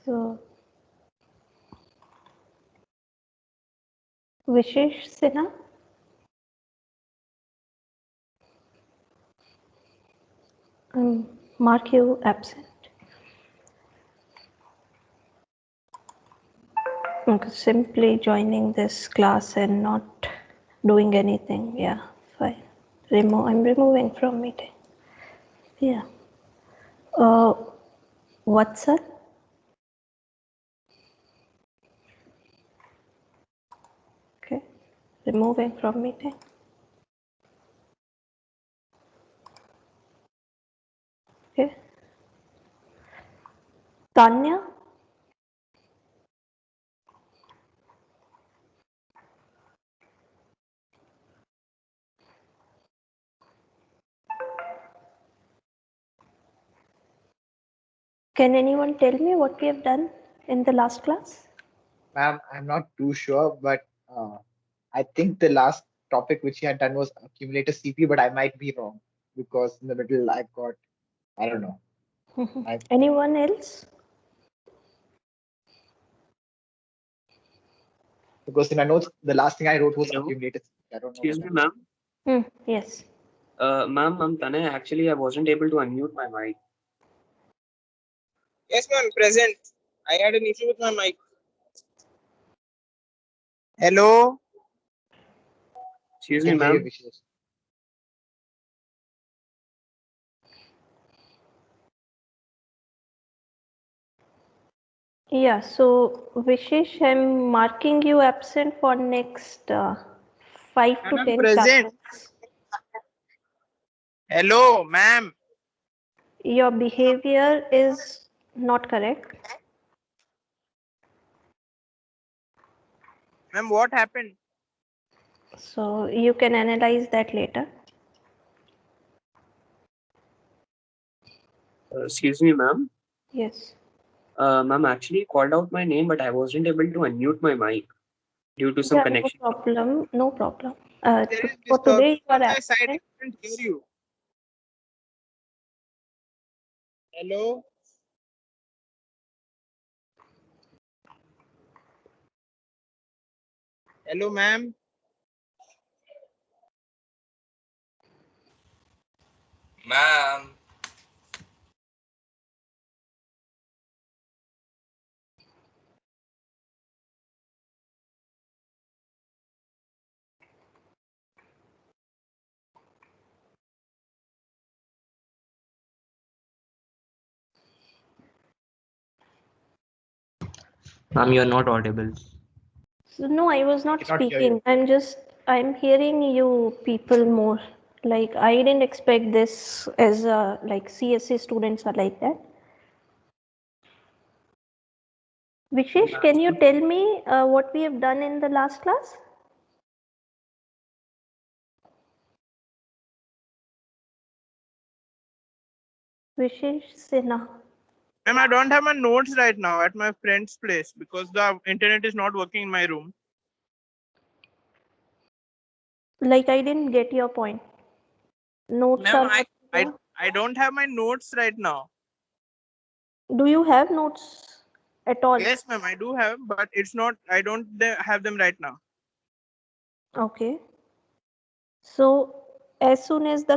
So, Vishesh Sinha, mark you absent. Okay, simply joining this class and not doing anything. Yeah, fine. I'm removing from meeting. Yeah. Uh, Watson? Okay. Removing from meeting. Okay. Tanya? Can anyone tell me what we have done in the last class? Ma'am, I'm not too sure, but I think the last topic which you had done was accumulator CP, but I might be wrong because in the middle I've got, I don't know. Anyone else? Because in my notes, the last thing I wrote was Hello? accumulator CP. I don't know Excuse what me, that ma'am. Yes. Ma'am, I'm Tanay. Actually, I wasn't able to unmute my mic. Yes, ma'am, present. I had an issue with my mic. Hello? Excuse I me, can hear you, ma'am. Vishesh. Yeah, so Vishesh, I'm marking you absent for next 5 to Ma'am, 10 present. classes. Hello, ma'am. Your behavior is not correct. Ma'am, what happened? So you can analyze that later. Excuse me, ma'am. Yes. Ma'am actually called out my name, but I wasn't able to unmute my mic due to some Yeah, no connection. problem. No problem. There is For today, disturbance you are on my side. I absent. can't hear you. Hello? Hello, ma'am. Ma'am. Ma'am, you are not audible. So, no, I was not Cannot hear you. speaking. I'm hearing you people more. Like, I didn't expect this as like CSE students are like that. Vishesh, can you tell me what we have done in the last class? Vishesh Sinha. Ma'am, I don't have my notes right now at my friend's place because the internet is not working in my room. Like, I didn't get your point. Notes Ma'am, are not here. I don't have my notes right now. Do you have notes at all? Yes, ma'am, I do have, but it's not, I don't have them right now. Okay. So, as soon as the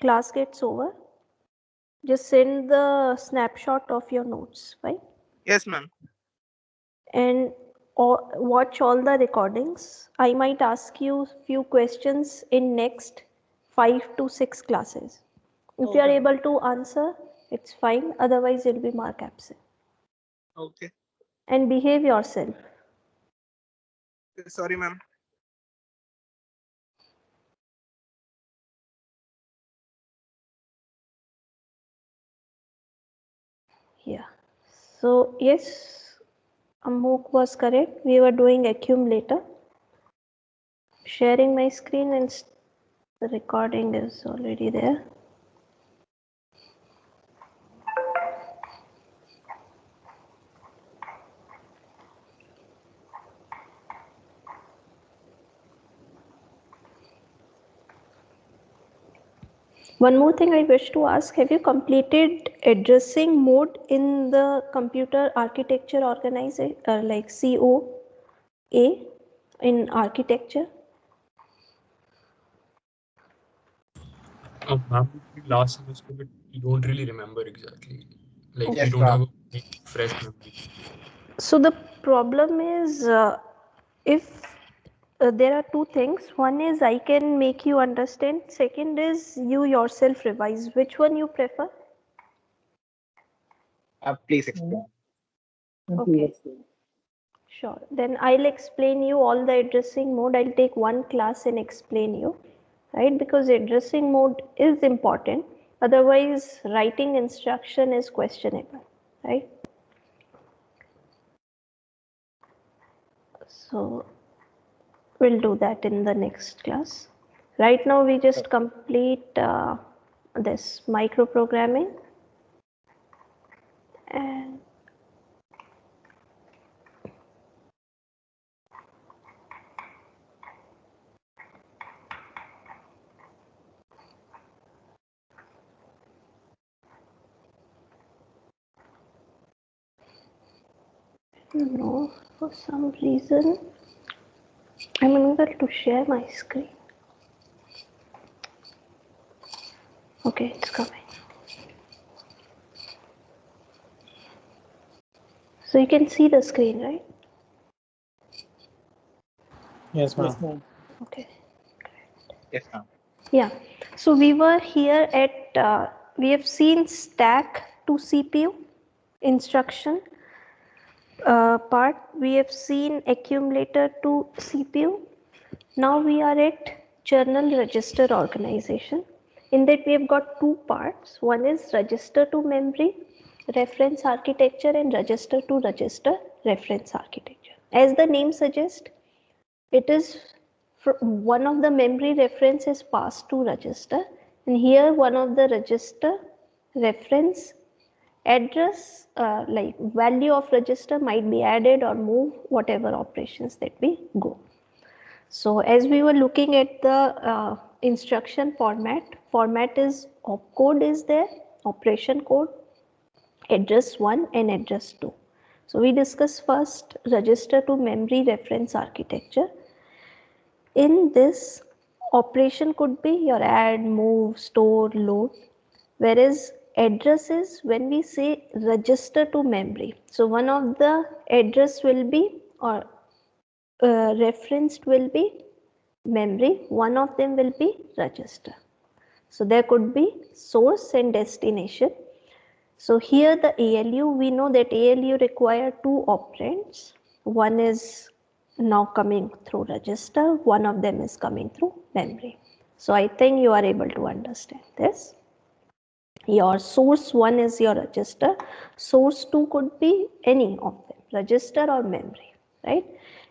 class gets over, just send the snapshot of your notes, right? Yes, ma'am. And watch all the recordings. I might ask you few questions in next 5 to 6 classes. If you are Okay. able to answer, it's fine. Otherwise, you'll be marked absent. Okay. And behave yourself. Sorry, ma'am. Yeah. So yes, Amok was correct. We were doing accumulator. Sharing my screen and the recording is already there. One more thing I wish to ask, have you completed addressing mode in the computer architecture organization, like COA in architecture? Ma'am, last semester, but we don't really remember exactly. Like, we Yes, don't have ma'am. a very fresh memory. So the problem is, if there are two things. One is I can make you understand. Second is you yourself revise. Which one you prefer? Please explain. Okay. Sure. Then I'll explain you all the addressing mode. I'll take one class and explain you, right? Because addressing mode is important. Otherwise, writing instruction is questionable, right? So we'll do that in the next class. Right now, we just complete this microprogramming, and no, for some reason I'm unable to share my screen. Okay, it's coming. So you can see the screen, right? Yes, ma'am. Okay. Yes, ma'am. Yeah. So we were here at, we have seen stack to CPU instruction part. We have seen accumulator to CPU. Now we are at journal register organization. In that we have got two parts. One is register to memory reference architecture and register to register reference architecture. As the name suggests, it is one of the memory reference is passed to register, and here one of the register reference address, like value of register might be added or moved, whatever operations that we go. So as we were looking at the instruction format is opcode is there, operation code, address 1 and address 2. So we discuss first register to memory reference architecture. In this, operation could be your add, move, store, load, whereas address is when we say register to memory. So one of the address will be, or referenced will be memory, one of them will be register. So there could be source and destination. So here the ALU, we know that ALU require two operands. One is now coming through register, one of them is coming through memory. So I think you are able to understand this. Your source 1 is your register, source 2 could be any of them, register or memory, right?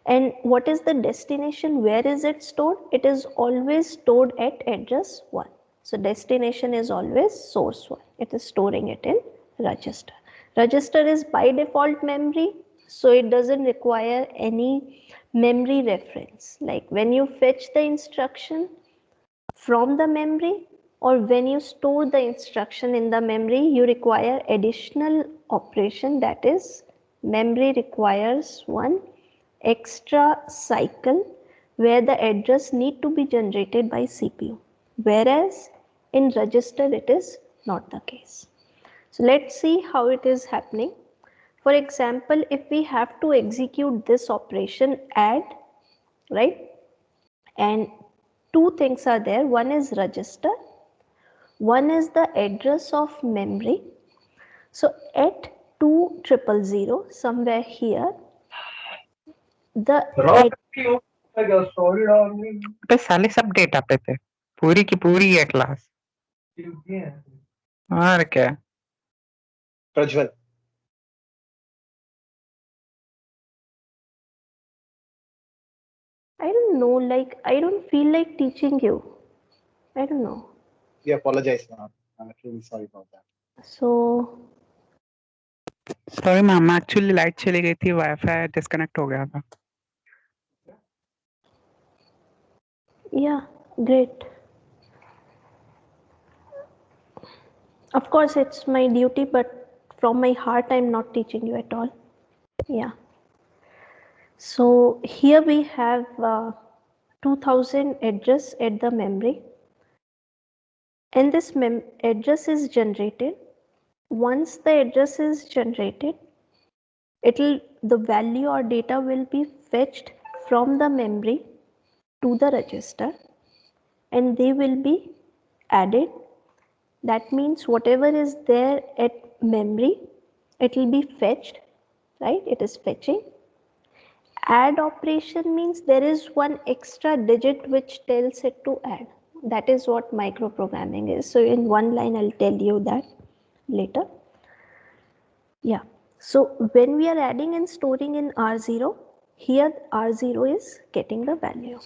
And what is the destination? Where is it stored? It is always stored at address 1. So destination is always source 1. It is storing it in register. Register is by default memory, so it doesn't require any memory reference. Like when you fetch the instruction from the memory, or when you store the instruction in the memory, you require additional operation, that is memory requires one extra cycle where the address need to be generated by CPU, whereas in register it is not the case. So let's see how it is happening. For example, if we have to execute this operation add, right, and two things are there, one is register, one is the address of memory. So at 2000 somewhere here, the पे साले सब data पे थे, पूरी की पूरी है class. और क्या? Prajwal. I don't know, like I don't feel like teaching you. I don't know. We apologize, ma'am. I'm truly sorry about that. So sorry ma'am, actually light चली गई थी, वाईफाई डिस्कनेक्ट हो गया था। yeah, great. Of course, it's my duty, but from my heart, I'm not teaching you at all. Yeah. So here we have 2000 address at the memory, and this address is generated. Once the address is generated, the value or data will be fetched from the memory to the register, and they will be added. That means whatever is there at memory, it will be fetched, right? It is fetching. Add operation means there is one extra digit which tells it to add. That is what microprogramming is. So in one line I'll tell you that later. Yeah. So when we are adding and storing in R0, here R0 is getting the value.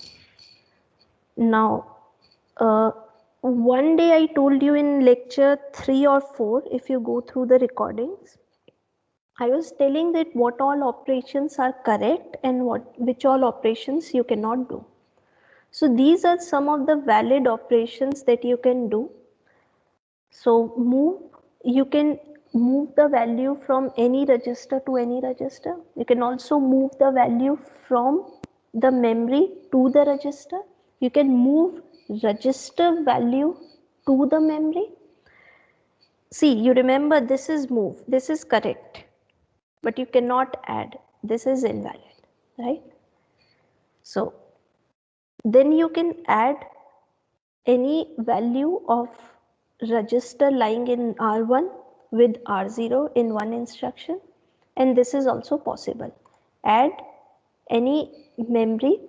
Now one day I told you in lecture 3 or 4, if you go through the recordings, I was telling that what all operations are correct and which all operations you cannot do. So these are some of the valid operations that you can do. So you can move the value from any register to any register. You can also move the value from the memory to the register. You can move register value to the memory. See, you remember this is move, this is correct, but you cannot add, this is invalid, right? So then you can add any value of register lying in R1 with R0 in one instruction, and this is also possible. Add any memory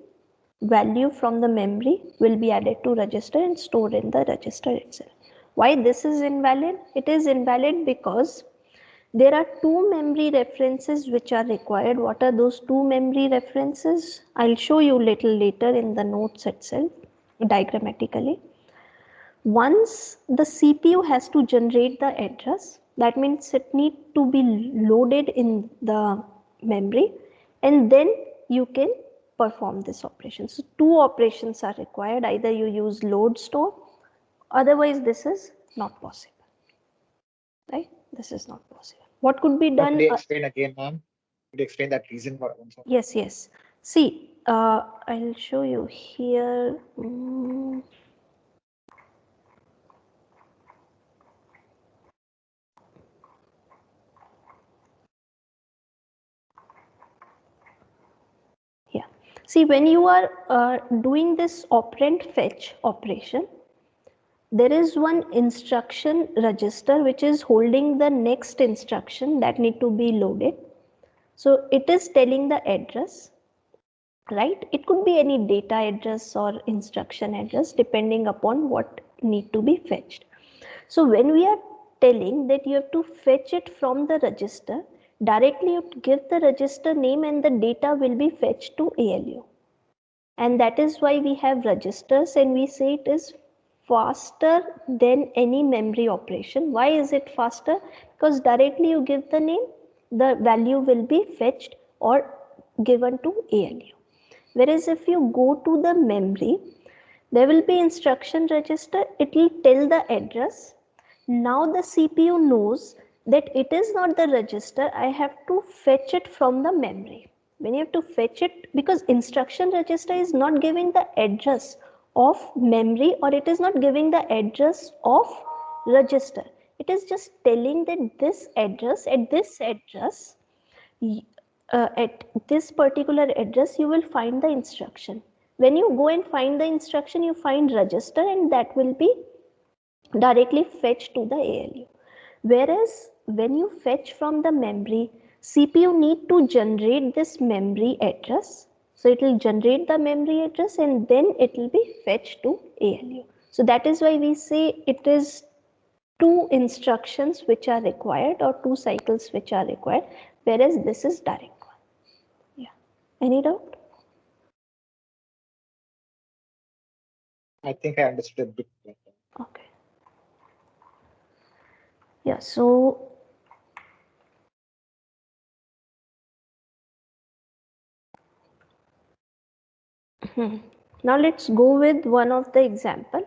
value from the memory will be added to register and stored in the register itself. Why this is invalid? It is invalid because there are two memory references which are required. What are those two memory references? I'll show you little later in the notes itself, diagrammatically. Once the CPU has to generate the address, that means it needs to be loaded in the memory, and then you can perform this operation. So two operations are required. Either you use load store, otherwise this is not possible, right? This is not possible. What could be done? Could you explain again, ma'am? Could you explain that reason for once? Yes, yes. See, I'll show you here. Yeah. See, when you are doing this operand fetch operation, there is one instruction register which is holding the next instruction that need to be loaded. So it is telling the address, right? It could be any data address or instruction address depending upon what need to be fetched. So when we are telling that you have to fetch it from the register, directly you give the register name and the data will be fetched to ALU. And that is why we have registers, and we say it is faster than any memory operation. Why is it faster? Because directly you give the name, the value will be fetched or given to ALU. Whereas if you go to the memory, there will be instruction register, it will tell the address. Now the CPU knows that it is not the register, I have to fetch it from the memory. When you have to fetch it, because instruction register is not giving the address of memory, or it is not giving the address of register. It is just telling that this address, at this address, at this particular address you will find the instruction. When you go and find the instruction, you find register, and that will be directly fetched to the ALU. Whereas when you fetch from the memory, CPU need to generate this memory address. So it will generate the memory address and then it will be fetched to ALU. So that is why we say it is two instructions which are required, or two cycles which are required, whereas this is direct one. Yeah. Any doubt? I think I understood a bit better. Okay. Yeah, so now let's go with one of the example.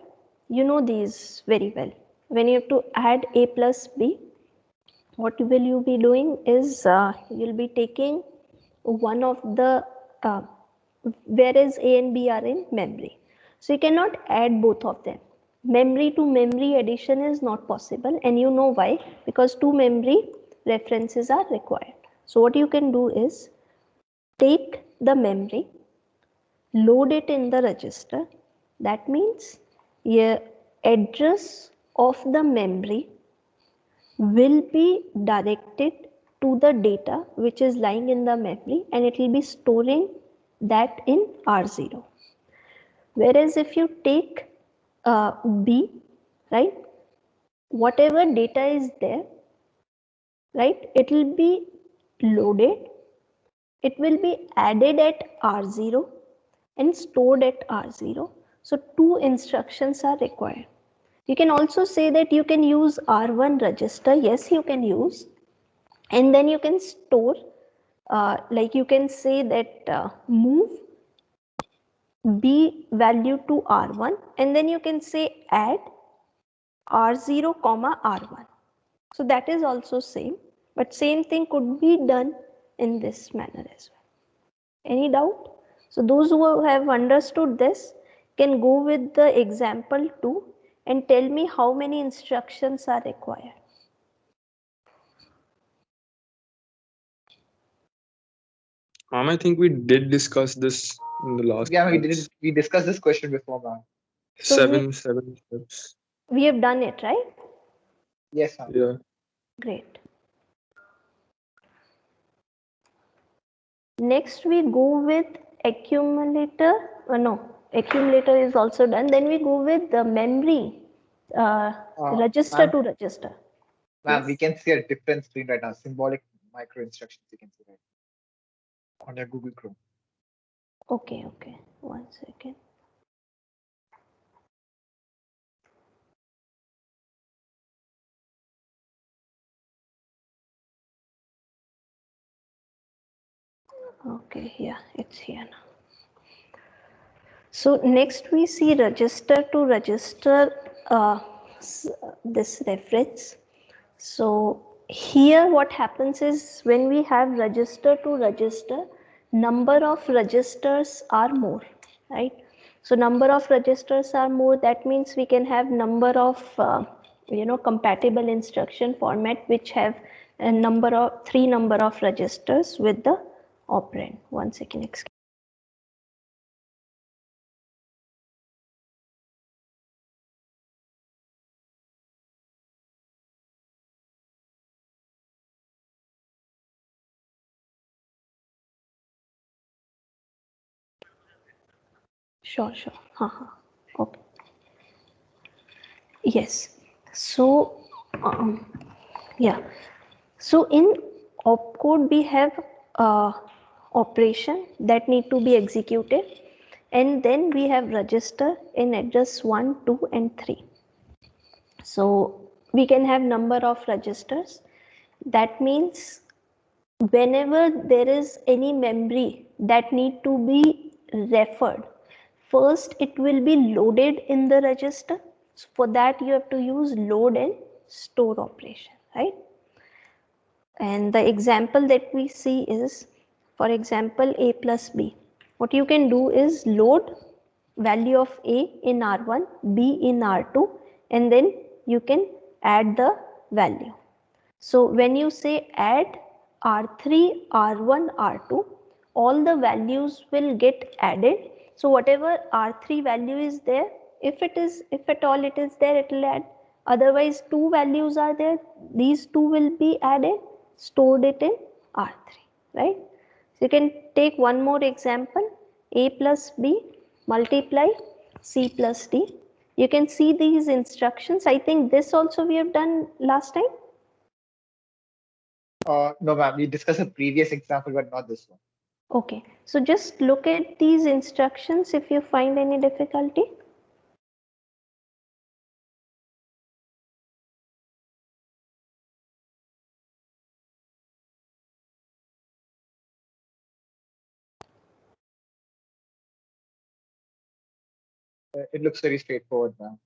You know these very well. when you have to add A plus B, what will you be doing is you'll be taking one of the whereas A and B are in memory. So you cannot add both of them. Memory to memory addition is not possible, and you know why? Because two memory references are required. So what you can do is take the memory, load it in the register. That means your address of the memory will be directed to the data which is lying in the memory, and it will be storing that in R0. Whereas if you take B, right, whatever data is there, right, it will be loaded, it will be added at R0 and stored at R0. So two instructions are required. You can also say that you can use R1 register. Yes, you can use, and then you can store, like you can say that move B value to R1, and then you can say add R0 comma R1. So that is also same, but same thing could be done in this manner as well. Any doubt? So those who have understood this can go with the example 2 and tell me how many instructions are required. I think we did discuss this in the last Yeah, class. we discussed this question before, ma'am. So Seven steps. we have done it, right? Yes, ma'am. Yeah. Great. Next we go with accumulator. No, accumulator is also done. Then we go with the memory, register Ma'am, to register. ma'am, we Yes. can see a different screen right now. Symbolic micro instructions you can see right on your Google Chrome. Okay, okay. 1 second. Okay, yeah, it's here now. So next we see register to register this reference. So here what happens is when we have register to register, number of registers are more, right? So number of registers are more, that means we can have number of compatible instruction format which have a number of three number of registers with the operand. 1 second, excuse. Sure, sure. Okay. Yes. So, yeah. So in opcode we have operation that need to be executed, and then we have register in address 1, 2 and 3. So we can have number of registers. That means whenever there is any memory that need to be referred, first it will be loaded in the register. So for that you have to use load and store operation, right? And the example that we see is, for example, A plus B. What you can do is load value of A in R1, B in R2, and then you can add the value. So when you say add R3, R1, R2, all the values will get added. So whatever R3 value is there, if at all it is there, it will add. Otherwise, two values are there, these two will be added, stored it in R3, right? So you can take one more example, A plus B multiply C plus D. You can see these instructions. I think this also we have done last time. No, ma'am, we discussed a previous example, but not this one. Okay, so just look at these instructions if you find any difficulty. It looks very straightforward, ma'am.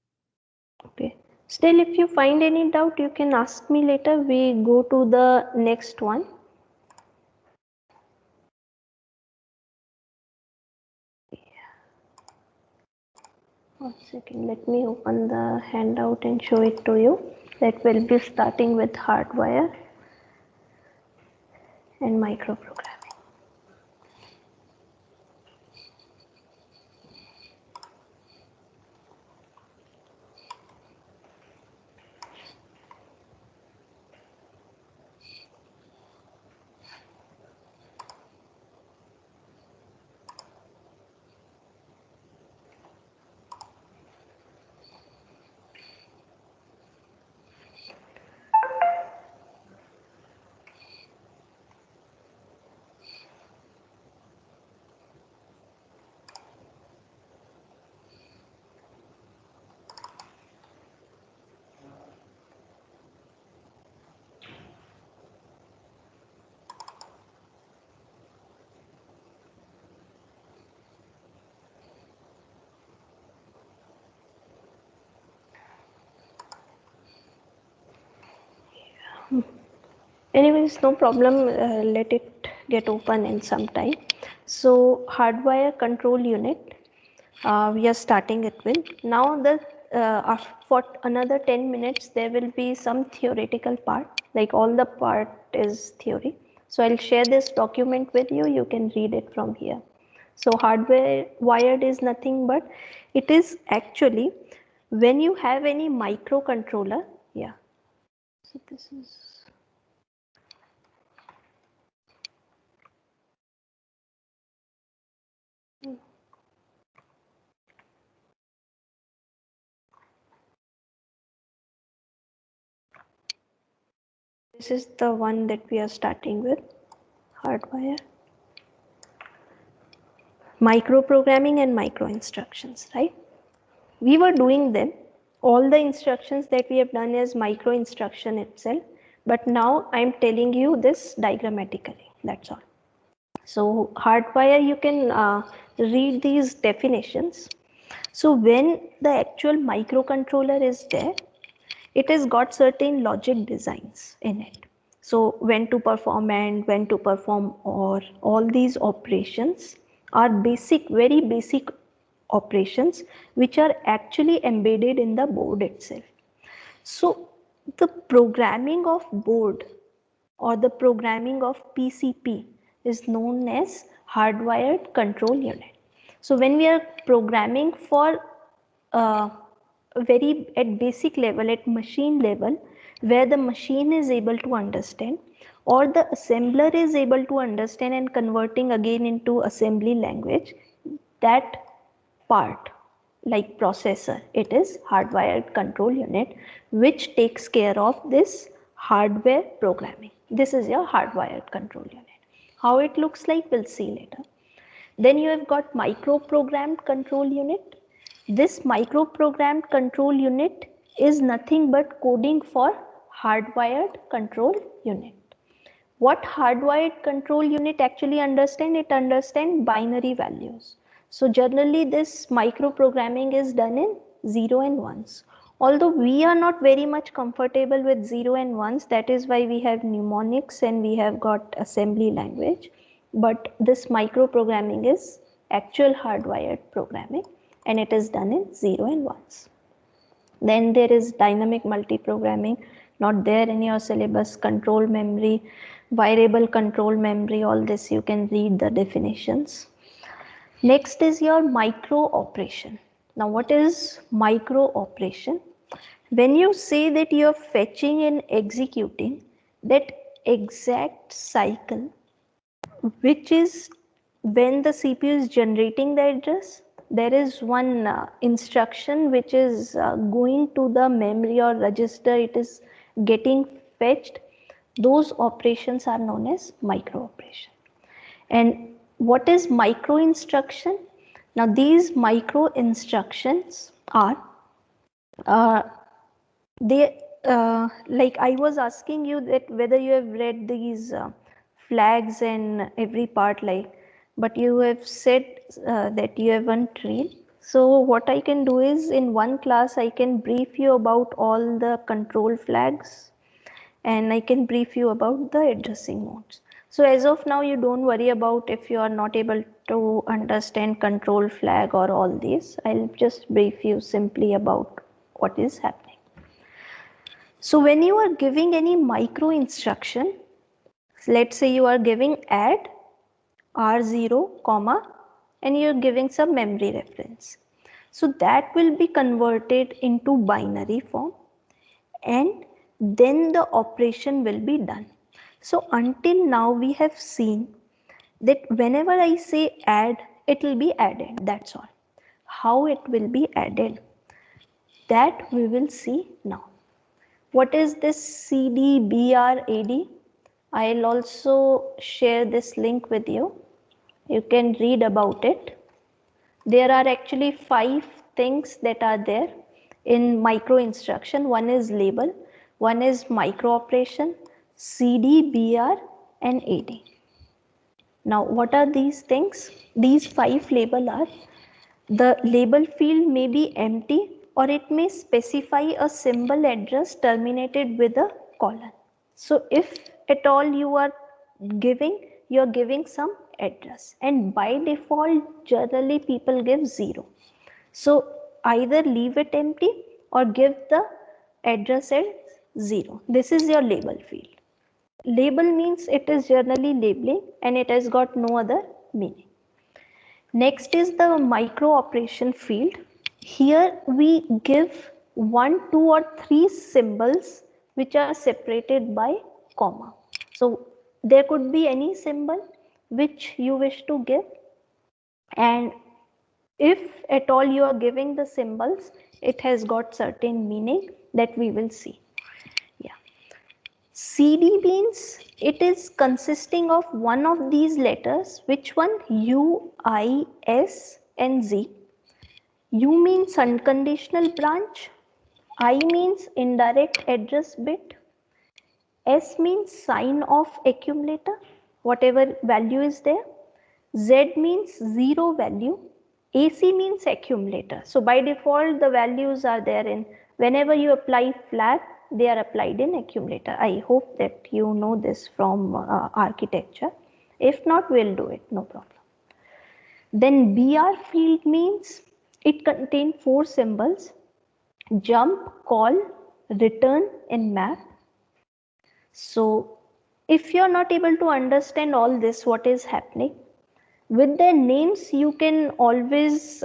Okay, Still, if you find any doubt, you can ask me later. We go to the next one. One second, let me open the handout and show it to you. That will be starting with hardwire and microprogramming. Anyways, no problem, let it get open in some time. So hardwire control unit, we are starting it with. Now for another 10 minutes there will be some theoretical part, like all the part is theory. So I'll share this document with you, you can read it from here. So hardware wired is nothing but it is actually when you have any microcontroller. Yeah, so this is, this is the one that we are starting with, hardwire, microprogramming and micro instructions, right? We were doing them. All the instructions that we have done is micro instruction itself, but now I am telling you this diagrammatically, that's all. So hardwire, you can read these definitions. So when the actual microcontroller is there, it has got certain logic designs in it. So when to perform and when to perform or, all these operations are basic, very basic operations which are actually embedded in the board itself. So the programming of board or the programming of PCP is known as hardwired control unit. So when we are programming for very at basic level, at machine level, where the machine is able to understand or the assembler is able to understand and converting again into assembly language, that part like processor, it is hardwired control unit which takes care of this hardware programming. This is your hardwired control unit. How it looks like, we'll see later. Then you have got microprogrammed control unit. This microprogrammed control unit is nothing but coding for hardwired control unit. What hardwired control unit actually understand? It understand binary values. So generally this microprogramming is done in 0 and 1s. Although we are not very much comfortable with 0 and 1s, that is why we have mnemonics and we have got assembly language. But this microprogramming is actual hardwired programming and it is done in 0 and 1s. Then there is dynamic multiprogramming, not there in your syllabus, control memory, variable control memory, all this you can read the definitions. Next is your micro operation. Now what is micro operation? When you say that you are fetching and executing that exact cycle, which is when the CPU is generating the address, there is one instruction which is going to the memory or register, it is getting fetched. Those operations are known as micro operation. And what is micro instruction? Now these micro instructions are they like I was asking you that whether you have read these flags and every part, like, but you have said that you haven't read. So what I can do is in one class I can brief you about all the control flags and I can brief you about the addressing modes. So as of now you don't worry about if you are not able to understand control flag or all this. I'll just brief you simply about what is happening. So when you are giving any micro instruction, let's say you are giving add R0, comma, and you're giving some memory reference. So that will be converted into binary form and then the operation will be done. So until now we have seen that whenever I say add, it will be added, that's all. How it will be added, that we will see now. What is this CDBRAD? I'll also share this link with you. You can read about it. There are actually 5 things that are there in micro instruction. One is label, one is micro operation, CD, BR and AD. Now what are these things? These 5 label are: the label field may be empty or it may specify a symbol address terminated with a colon. So if at all you are giving some address, and by default generally people give 0. So either leave it empty or give the address as 0. This is your label field. Label means it is generally labeling and it has got no other meaning. Next is the micro operation field. Here we give 1, 2 or 3 symbols which are separated by comma. So there could be any symbol which you wish to give, and if at all you are giving the symbols, it has got certain meaning that we will see. Yeah. CD means it is consisting of one of these letters. Which one? U, I, S and Z. U means unconditional branch. I means indirect address bit. S means sign of accumulator, whatever value is there. Z means 0 value. AC means accumulator. So by default the values are there in, whenever you apply flag, they are applied in accumulator. I hope that you know this from architecture. If not, we'll do it, no problem. Then BR field means it contains 4 symbols: jump, call, return and map. So if you are not able to understand all this, what is happening, with their names you can always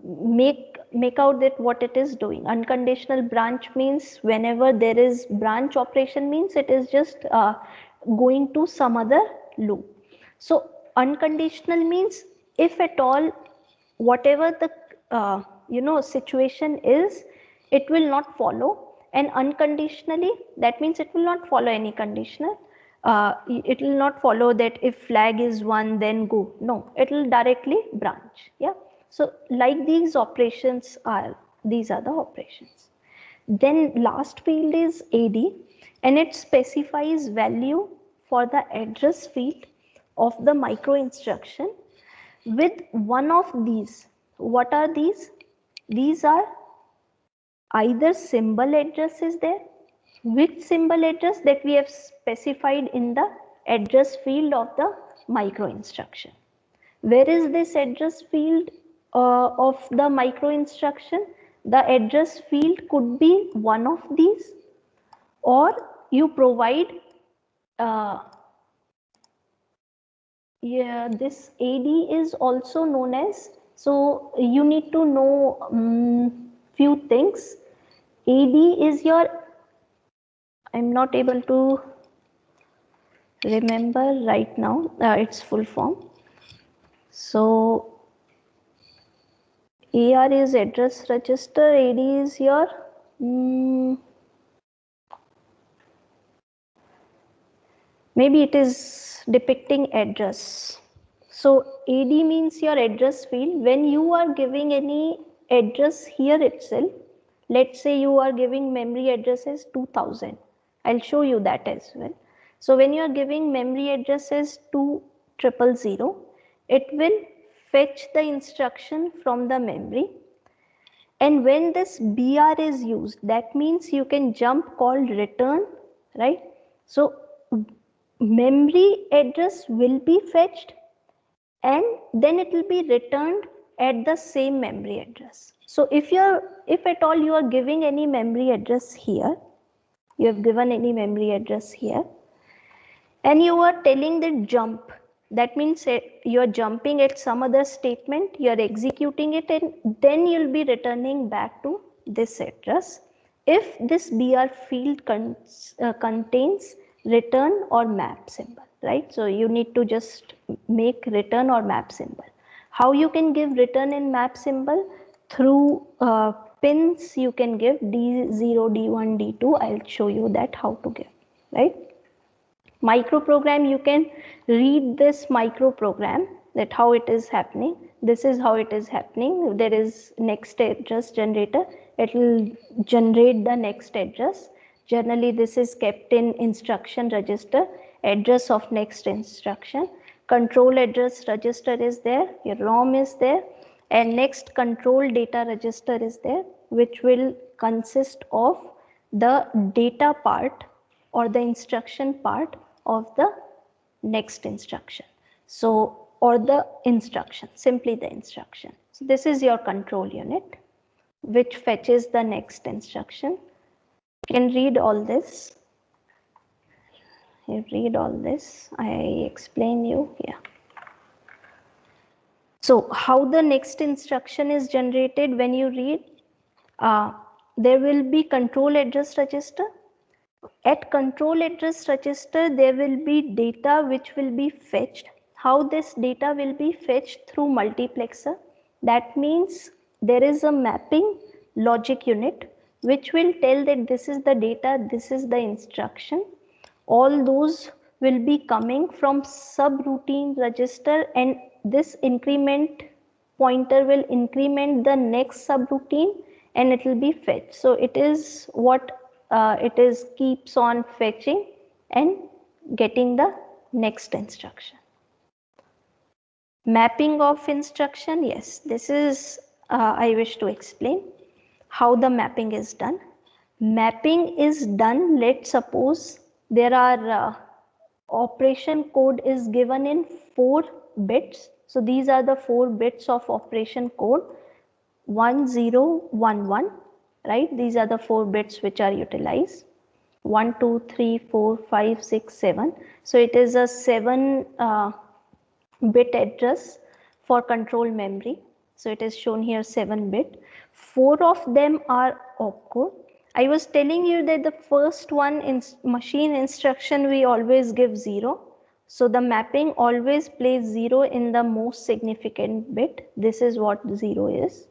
make out that what it is doing. Unconditional branch means whenever there is branch operation, means it is just going to some other loop. So unconditional means if at all whatever the situation is, it will not follow, and unconditionally that means it will not follow any conditional. It will not follow that if flag is 1 then go, no, it will directly branch. Yeah, so like these operations are, these are the operations. Then last field is AD, and it specifies value for the address field of the micro instruction with one of these. What are these? These are either symbol address is there, which symbol address that we have specified in the address field of the micro instruction. Where is this address field of the micro instruction? The address field could be one of these, or you provide yeah, this AD is also known as, so you need to know few things. AD is your, I'm not able to remember right now its full form. So AR is address register, AD is your maybe it is depicting address. So AD means your address field. When you are giving any address here itself, let's say you are giving memory address as 2000. I'll show you that as well. So when you are giving memory address as 2000, it will fetch the instruction from the memory. And when this BR is used, that means you can jump called return, right? So memory address will be fetched and then it will be returned at the same memory address. So if at all you are giving any memory address here, you have given any memory address here, and you are telling the jump, that means you are jumping at some other statement, you are executing it, and then you'll be returning back to this address if this BR field contains return or map symbol, right? So you need to just make return or map symbol. How you can give return and map symbol? Through pins you can give D0, D1, D2. I'll show you that how to give, right? Micro program, you can read this micro program, that how it is happening. This is how it is happening. There is next address generator, it will generate the next address. Generally this is kept in instruction register, address of next instruction. Control address register is there, your ROM is there, and next control data register is there, which will consist of the data part or the instruction part of the next instruction. So, or the instruction, simply the instruction. So this is your control unit which fetches the next instruction. You can read all this. You read all this. I explain you here. So how the next instruction is generated when you read? There will be control address register. At control address register, there will be data which will be fetched. How this data will be fetched? Through multiplexer. That means there is a mapping logic unit which will tell that this is the data, this is the instruction. All those will be coming from subroutine register, and this increment pointer will increment the next subroutine and it will be fetched. So it is what it is keeps on fetching and getting the next instruction. Mapping of instruction, yes, this is I wish to explain how the mapping is done. Mapping is done, let's suppose there are operation code is given in 4 bits. So these are the 4 bits of operation code, 1 0 1 1, right? These are the 4 bits which are utilized. 1 2 3 4 5 6 7. So it is a 7 bit address for control memory. So it is shown here 7 bit. 4 of them are opcode. I was telling you that the first one in machine instruction we always give 0. So the mapping always plays 0 in the most significant bit. This is what 0 is.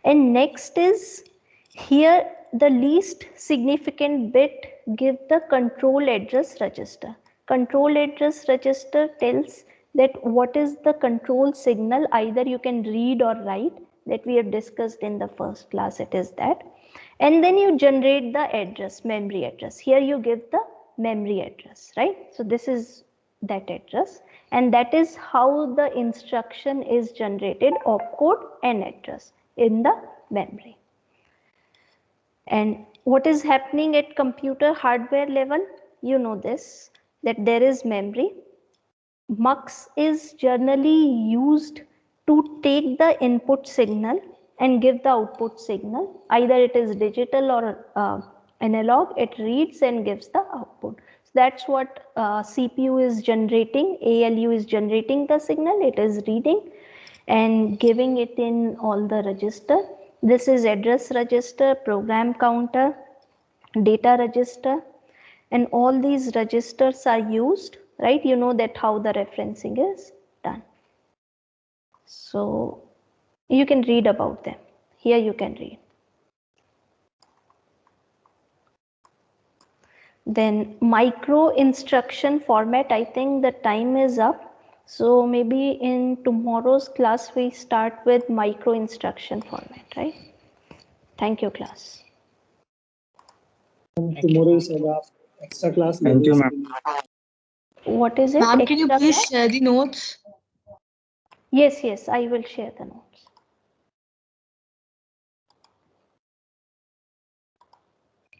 And next is here the least significant bit give the control address register. Control address register tells that what is the control signal, either you can read or write, that we have discussed in the first class, it is that. And then you generate the address, memory address. Here you give the memory address, right? So this is that address, and that is how the instruction is generated, opcode and address in the memory. And what is happening at computer hardware level? You know this, that there is memory. MUX is generally used to take the input signal and give the output signal. Either it is digital or analog, it reads and gives the output. So that's what CPU is generating, ALU is generating the signal, it is reading and giving it in all the register. This is address register, program counter, data register, and all these registers are used, right? You know that how the referencing is done. So you can read about them. Here you can read. Then micro instruction format, I think the time is up. So maybe in tomorrow's class we start with micro instruction format, right? Thank you, class. Tomorrow is our extra class. Thank you, ma'am. What is it? Ma'am, can you Extra please class? share the notes? Yes, I will share the note.